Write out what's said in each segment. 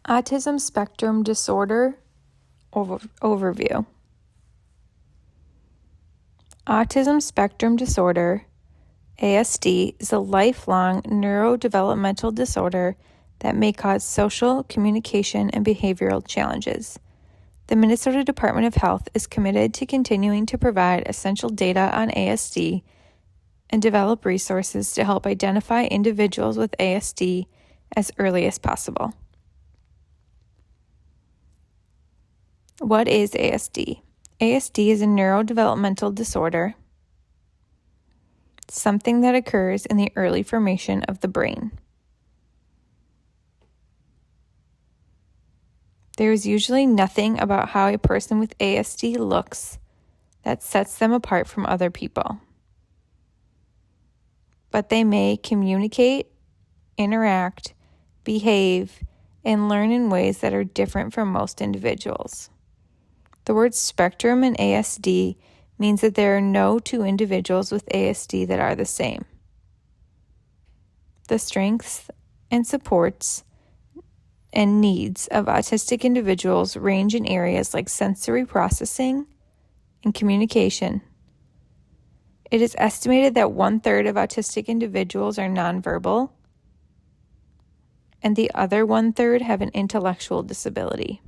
Autism spectrum disorder overview. Autism spectrum disorder, ASD, is a lifelong neurodevelopmental disorder that may cause social, communication, and behavioral challenges. The Minnesota Department of Health is committed to continuing to provide essential data on ASD and develop resources to help identify individuals with ASD as early as possible. What is ASD? ASD is a neurodevelopmental disorder, something that occurs in the early formation of the brain. There is usually nothing about how a person with ASD looks that sets them apart from other people. But they may communicate, interact, behave, and learn in ways that are different from most individuals. The word spectrum in ASD means that there are no two individuals with ASD that are the same. The strengths and supports and needs of autistic individuals range in areas like sensory processing and communication. It is estimated that 1/3 of autistic individuals are nonverbal, and the other 1/3 have an intellectual disability.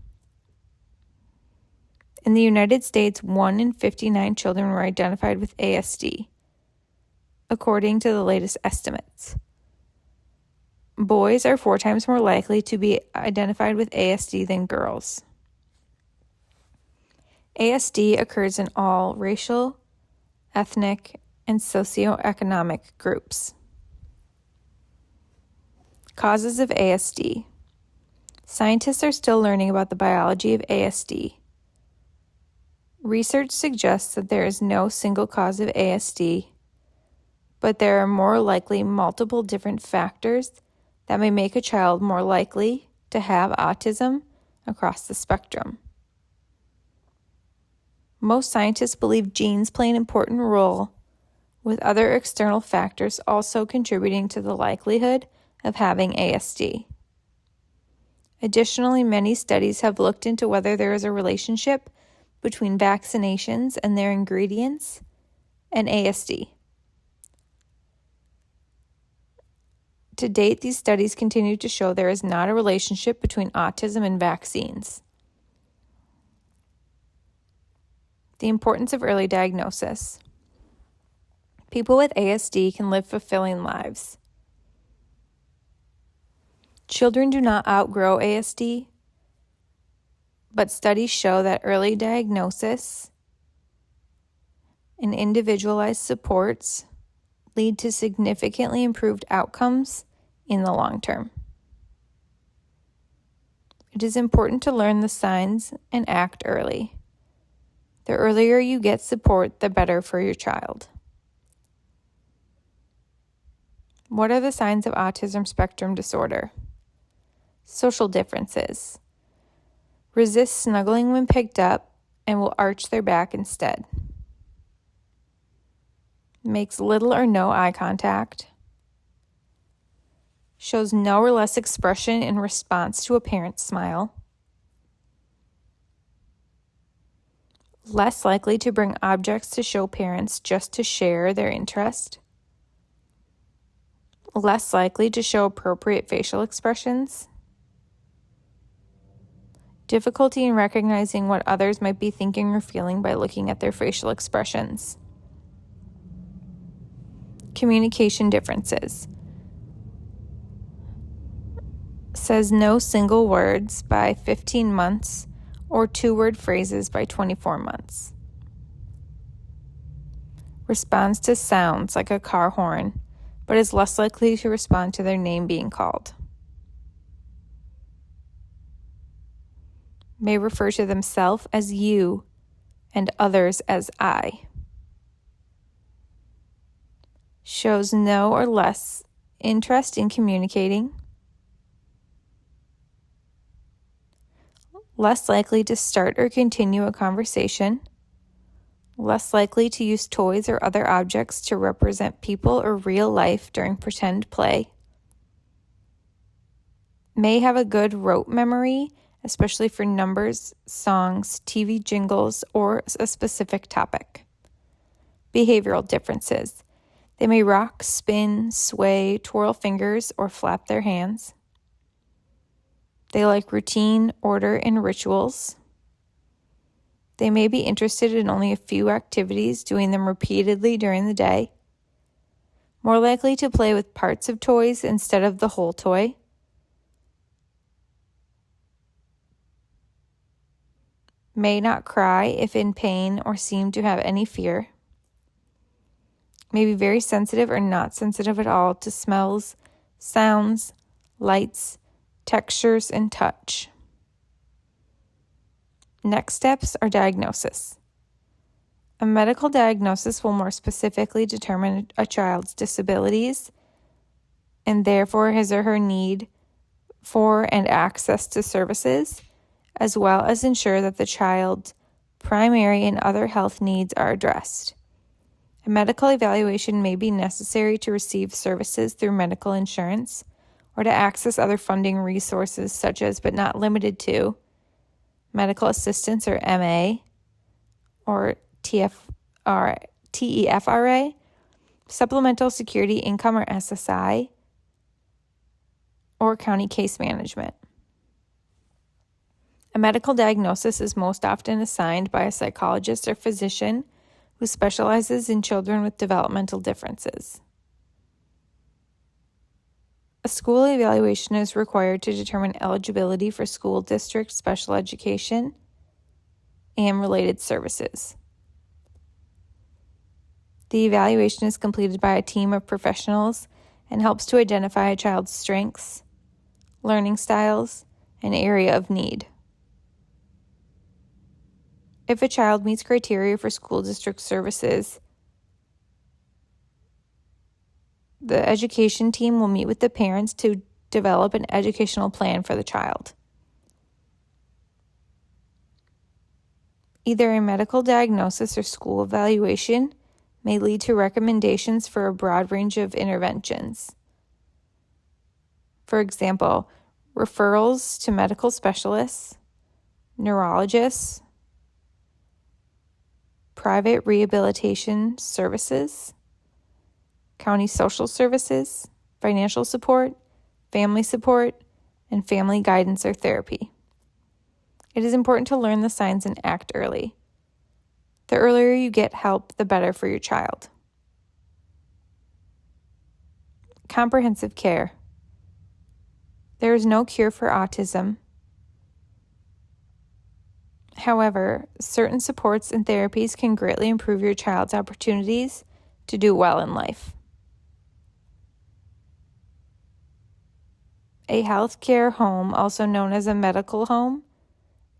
In the United States, 1 in 59 children were identified with ASD, according to the latest estimates. Boys are 4 times more likely to be identified with ASD than girls. ASD occurs in all racial, ethnic, and socioeconomic groups. Causes of ASD. Scientists are still learning about the biology of ASD. Research suggests that there is no single cause of ASD, but there are more likely multiple different factors that may make a child more likely to have autism across the spectrum. Most scientists believe genes play an important role, with other external factors also contributing to the likelihood of having ASD. Additionally, many studies have looked into whether there is a relationship between vaccinations and their ingredients and ASD. To date, these studies continue to show there is not a relationship between autism and vaccines. The importance of early diagnosis. People with ASD can live fulfilling lives. Children do not outgrow ASD, but studies show that early diagnosis and individualized supports lead to significantly improved outcomes in the long term. It is important to learn the signs and act early. The earlier you get support, the better for your child. What are the signs of autism spectrum disorder? Social differences. Resist snuggling when picked up and will arch their back instead. Makes little or no eye contact. Shows no or less expression in response to a parent's smile. Less likely to bring objects to show parents just to share their interest. Less likely to show appropriate facial expressions. Difficulty in recognizing what others might be thinking or feeling by looking at their facial expressions. Communication differences. Says no single words by 15 months or 2-word phrases by 24 months. Responds to sounds like a car horn, but is less likely to respond to their name being called. May refer to themselves as you and others as I. Shows no or less interest in communicating. Less likely to start or continue a conversation. Less likely to use toys or other objects to represent people or real life during pretend play. may have a good rote memory, especially for numbers, songs, TV jingles, or a specific topic. Behavioral differences. They may rock, spin, sway, twirl fingers, or flap their hands. They like routine, order, and rituals. They may be interested in only a few activities, doing them repeatedly during the day. More likely to play with parts of toys instead of the whole toy. May not cry if in pain or seem to have any fear. May be very sensitive or not sensitive at all to smells, sounds, lights, textures, and touch. Next steps are diagnosis. A medical diagnosis will more specifically determine a child's disabilities and therefore his or her need for and access to services, as well as ensure that the child's primary and other health needs are addressed. A medical evaluation may be necessary to receive services through medical insurance or to access other funding resources such as, but not limited to, medical assistance or MA or TEFRA, supplemental security income or SSI, or county case management. A medical diagnosis is most often assigned by a psychologist or physician who specializes in children with developmental differences. A school evaluation is required to determine eligibility for school district special education and related services. The evaluation is completed by a team of professionals and helps to identify a child's strengths, learning styles, and area of need. If a child meets criteria for school district services, the education team will meet with the parents to develop an educational plan for the child. Either a medical diagnosis or school evaluation may lead to recommendations for a broad range of interventions. For example, referrals to medical specialists, neurologists, private rehabilitation services, county social services, financial support, and family guidance or therapy. It is important to learn the signs and act early. The earlier you get help, the better for your child. Comprehensive care. There is no cure for autism. However, certain supports and therapies can greatly improve your child's opportunities to do well in life. A healthcare home, also known as a medical home,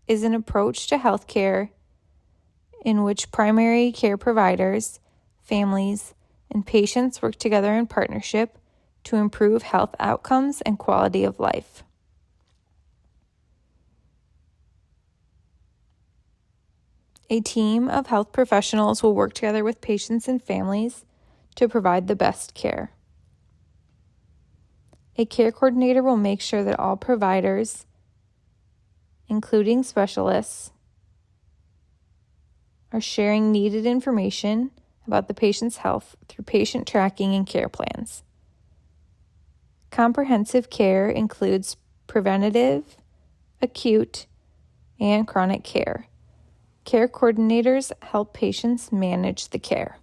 is an approach to healthcare in which primary care providers, families, and patients work together in partnership to improve health outcomes and quality of life. A team of health professionals will work together with patients and families to provide the best care. A care coordinator will make sure that all providers, including specialists, are sharing needed information about the patient's health through patient tracking and care plans. Comprehensive care includes preventative, acute, and chronic care. Care coordinators help patients manage the care.